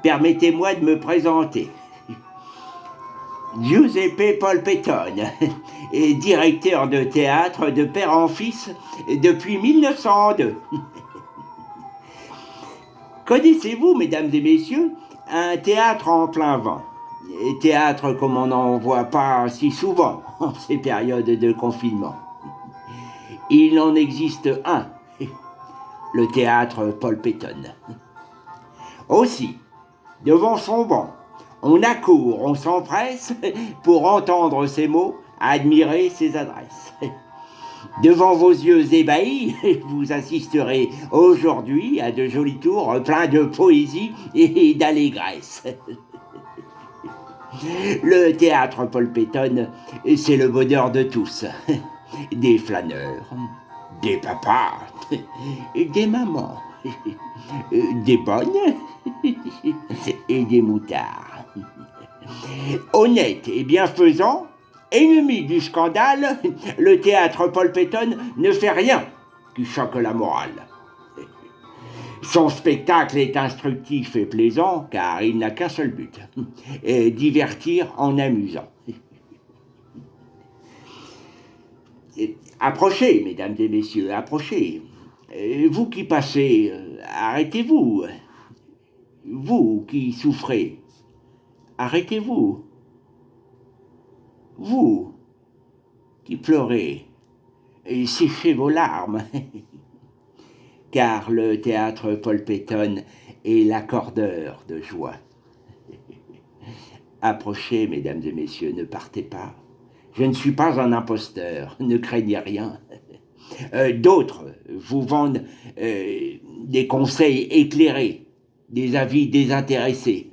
Permettez-moi de me présenter. Giuseppe Polpettone, est directeur de théâtre de père en fils depuis 1902. Connaissez-vous, mesdames et messieurs, un théâtre en plein vent? Théâtre comme on n'en voit pas si souvent en ces périodes de confinement. Il en existe un, le théâtre Polpettone. Aussi, devant son banc, on accourt, on s'empresse pour entendre ses mots, admirer ses adresses. Devant vos yeux ébahis, vous assisterez aujourd'hui à de jolis tours pleins de poésie et d'allégresse. Le théâtre Polpettone, c'est le bonheur de tous. Des flâneurs, des papas, des mamans, des bonnes et des moutards. Honnête et bienfaisant, ennemi du scandale, le théâtre Polpettone ne fait rien qui choque la morale. Son spectacle est instructif et plaisant car il n'a qu'un seul but, divertir en amusant. Approchez, mesdames et messieurs, approchez. Vous qui passez, arrêtez-vous. Vous qui souffrez, arrêtez-vous. Vous qui pleurez, séchez vos larmes. Car le théâtre Polpettone est l'accordeur de joie. Approchez, mesdames et messieurs, ne partez pas. Je ne suis pas un imposteur, ne craignez rien. D'autres vous vendent des conseils éclairés, des avis désintéressés,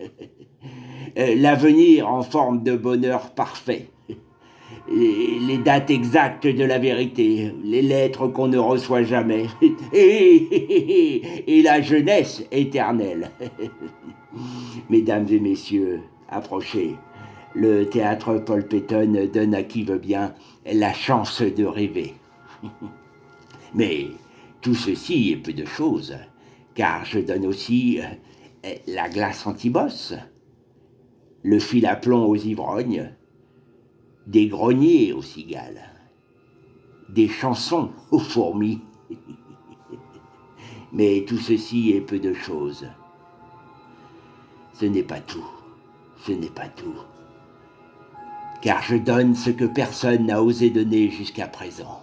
l'avenir en forme de bonheur parfait, les dates exactes de la vérité, les lettres qu'on ne reçoit jamais, et la jeunesse éternelle. Mesdames et messieurs, approchez. Le théâtre Polpettone donne à qui veut bien la chance de rêver. Mais tout ceci est peu de choses, car je donne aussi la glace anti-bosse, le fil à plomb aux ivrognes, des greniers aux cigales, des chansons aux fourmis. Mais tout ceci est peu de choses. Ce n'est pas tout, ce n'est pas tout. Car je donne ce que personne n'a osé donner jusqu'à présent.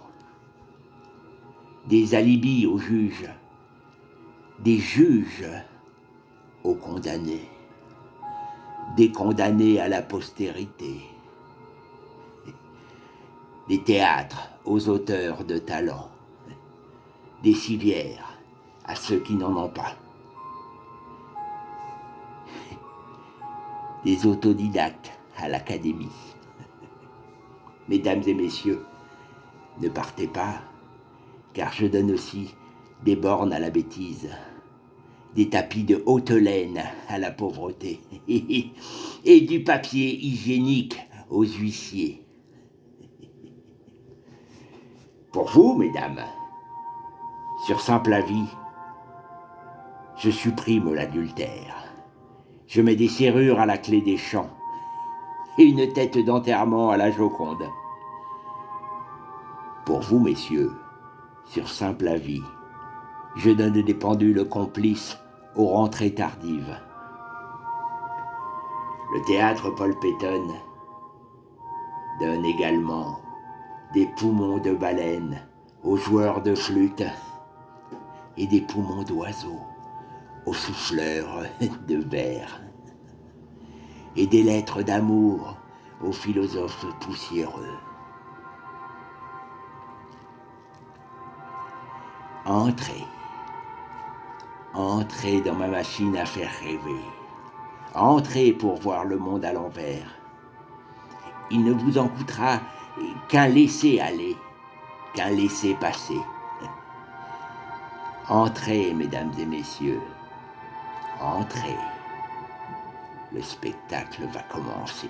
Des alibis aux juges, des juges aux condamnés, des condamnés à la postérité, des théâtres aux auteurs de talent, des civières à ceux qui n'en ont pas, des autodidactes à l'académie. Mesdames et messieurs, ne partez pas, car je donne aussi des bornes à la bêtise, des tapis de haute laine à la pauvreté, et du papier hygiénique aux huissiers. Pour vous, mesdames, sur simple avis, je supprime l'adultère. Je mets des serrures à la clé des champs et une tête d'enterrement à la Joconde. Pour vous, messieurs, sur simple avis, je donne des pendules complices aux rentrées tardives. Le théâtre Polpettone donne également des poumons de baleine aux joueurs de flûte et des poumons d'oiseaux aux souffleurs de verre et des lettres d'amour aux philosophes poussiéreux. Entrez, entrez dans ma machine à faire rêver. Entrez pour voir le monde à l'envers. Il ne vous en coûtera qu'un laisser-aller, qu'un laisser-passer. Entrez, mesdames et messieurs, entrez. Le spectacle va commencer.